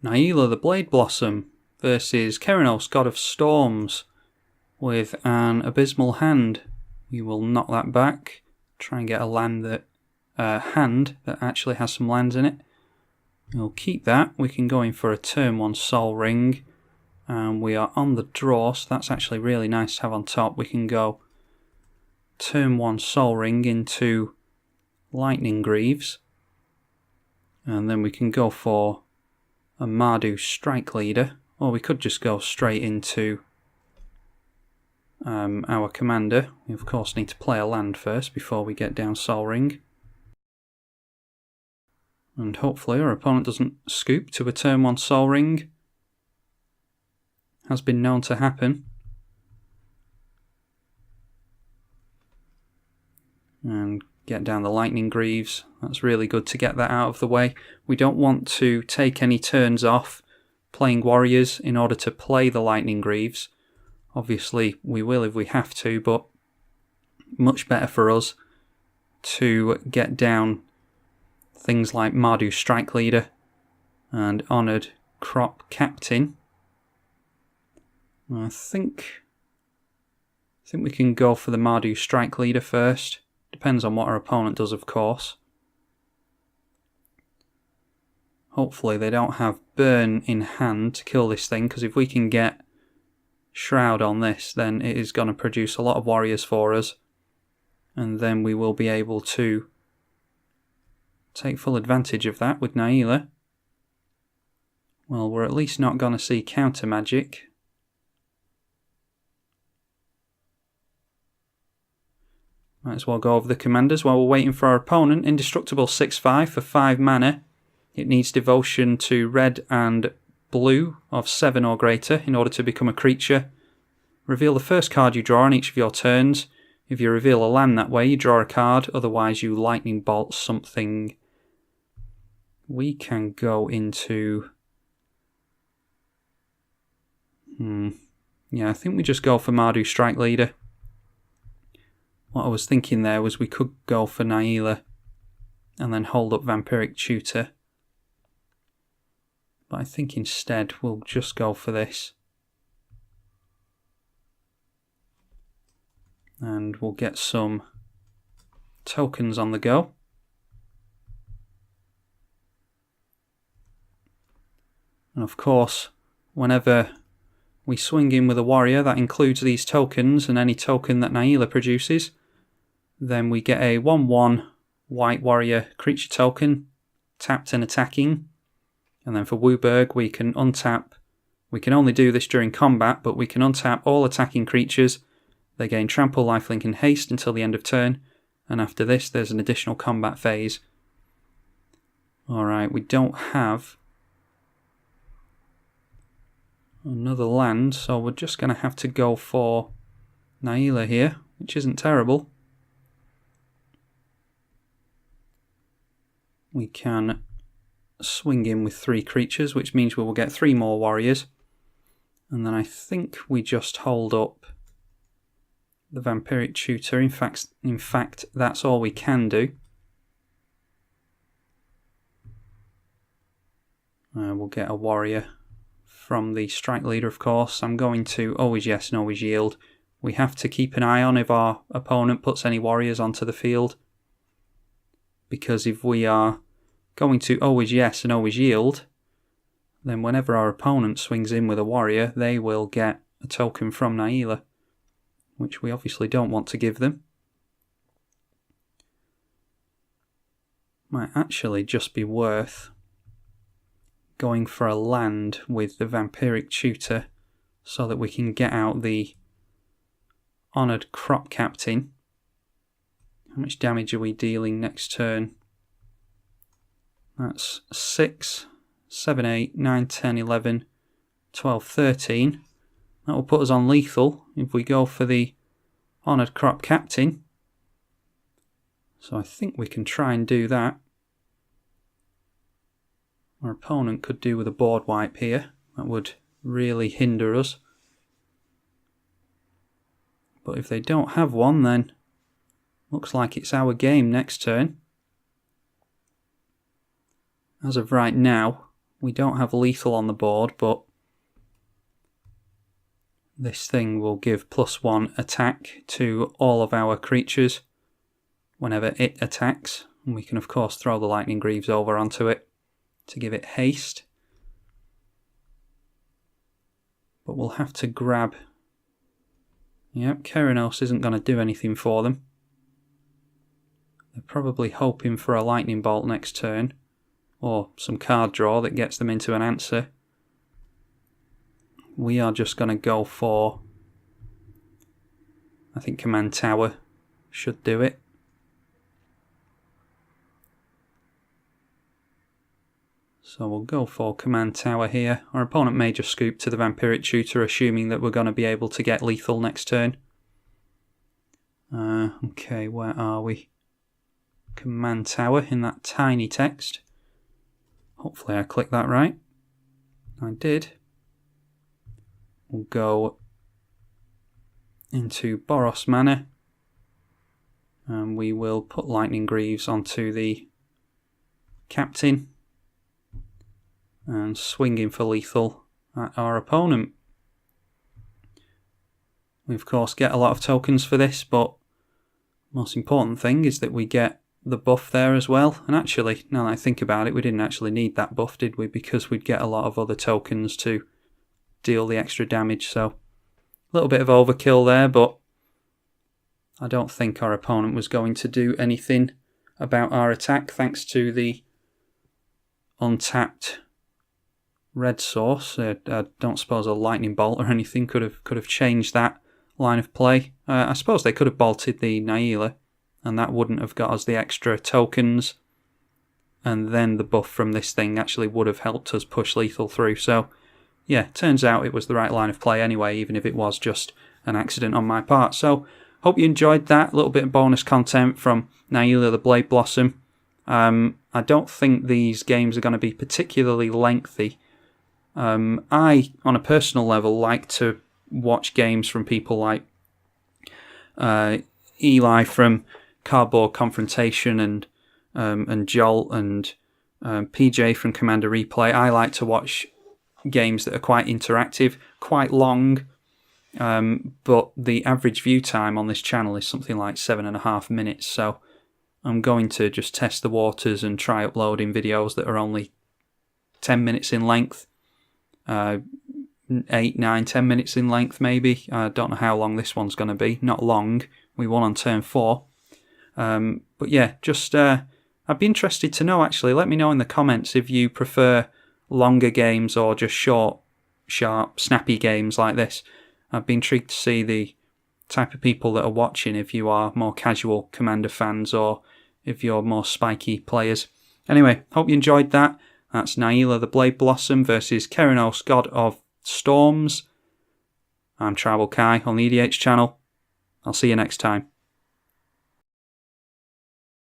Najeela the Blade Blossom versus Keranos, God of Storms, with an abysmal hand. You will knock that back, try and get a hand that actually has some lands in it. We'll keep that. We can go in for a turn 1 Sol Ring, and we are on the draw, so that's actually really nice to have on top. We can go turn 1 Sol Ring into Lightning Greaves, and then we can go for a Mardu Strike Leader, or we could just go straight into our commander. We of course need to play a land first before we get down Sol Ring. And hopefully our opponent doesn't scoop to a turn 1 Sol Ring. Has been known to happen. And get down the Lightning Greaves. That's really good to get that out of the way. We don't want to take any turns off playing warriors in order to play the Lightning Greaves. Obviously we will if we have to, but much better for us to get down things like Mardu Strike Leader and Honoured Crop Captain. I think we can go for the Mardu Strike Leader first. Depends on what our opponent does, of course. Hopefully they don't have Burn in hand to kill this thing, because if we can get Shroud on this, then it is going to produce a lot of warriors for us, and then we will be able to take full advantage of that with Najeela. Well, we're at least not going to see counter magic. Might as well go over the commanders while we're waiting for our opponent. Indestructible 6/5 for 5 mana. It needs devotion to red and blue of 7 or greater in order to become a creature. Reveal the first card you draw on each of your turns. If you reveal a land that way, you draw a card. Otherwise, you lightning bolt something. We can go into... Yeah, I think we just go for Mardu Strike Leader. What I was thinking there was we could go for Najeela and then hold up Vampiric Tutor. But I think instead we'll just go for this. And we'll get some tokens on the go. And of course, whenever we swing in with a warrior, that includes these tokens and any token that Najeela produces. Then we get a 1/1 white warrior creature token, tapped and attacking. And then for Wooburg, we can untap. We can only do this during combat, but we can untap all attacking creatures. They gain trample, lifelink, and haste until the end of turn. And after this, there's an additional combat phase. Alright, we don't have another land, so we're just going to have to go for Najeela here, which isn't terrible. We can swing in with 3 creatures, which means we will get 3 more warriors. And then I think we just hold up the Vampiric Tutor. In fact, that's all we can do. We'll get a warrior from the Strike Leader, of course. I'm going to always yes and always yield. We have to keep an eye on if our opponent puts any warriors onto the field. Because if we are going to always yes and always yield, then whenever our opponent swings in with a warrior, they will get a token from Najeela, which we obviously don't want to give them. Might actually just be worth going for a land with the Vampiric Tutor so that we can get out the Honoured Crop Captain. How much damage are we dealing next turn? That's 6, 7, 8, 9, 10, 11, 12, 13. That will put us on lethal if we go for the Honoured Crop Captain. So I think we can try and do that. Our opponent could do with a board wipe here. That would really hinder us. But if they don't have one, then looks like it's our game next turn. As of right now, We don't have lethal on the board, but this thing will give +1 attack to all of our creatures whenever it attacks. And we can of course throw the lightning greaves over onto it to give it haste. But we'll have to grab... Yep, Keranos isn't going to do anything for them. They're probably hoping for a lightning bolt next turn, or some card draw that gets them into an answer. We are just going to go for... I think Command Tower should do it. So we'll go for Command Tower here. Our opponent may just scoop to the Vampiric Tutor, assuming that we're going to be able to get lethal next turn. Okay, where are we? Command Tower in that tiny text. Hopefully I clicked that right. I did. We'll go into Boros Manor. And we will put Lightning Greaves onto the Captain. And swinging for lethal at our opponent. We of course get a lot of tokens for this, but most important thing is that we get the buff there as well. And actually, now that I think about it, we didn't actually need that buff, did we? Because we'd get a lot of other tokens to deal the extra damage. So a little bit of overkill there, but I don't think our opponent was going to do anything about our attack thanks to the untapped red source. I don't suppose a lightning bolt or anything could have changed that line of play. I suppose they could have bolted the Najeela, and that wouldn't have got us the extra tokens, and then the buff from this thing actually would have helped us push lethal through. So yeah, turns out it was the right line of play anyway, even if it was just an accident on my part. So hope you enjoyed that. A little bit of bonus content from Najeela the Blade Blossom. I don't think these games are going to be particularly lengthy. I, on a personal level, like to watch games from people like Eli from Cardboard Confrontation and Jolt and PJ from Commander Replay. I like to watch games that are quite interactive, quite long, but the average view time on this channel is something like 7.5 minutes, so I'm going to just test the waters and try uploading videos that are only 10 minutes in length. 8, 9, 10 minutes in length maybe. I don't know how long this one's going to be. Not long. We won on turn 4. But yeah, just I'd be interested to know actually. Let me know in the comments if you prefer longer games or just short, sharp, snappy games like this. I'd be intrigued to see the type of people that are watching, if you are more casual Commander fans or if you're more spiky players. Anyway, hope you enjoyed that. That's Najeela the Blade Blossom versus Keranos, God of Storms. I'm tribalkai on the EDH channel. I'll see you next time.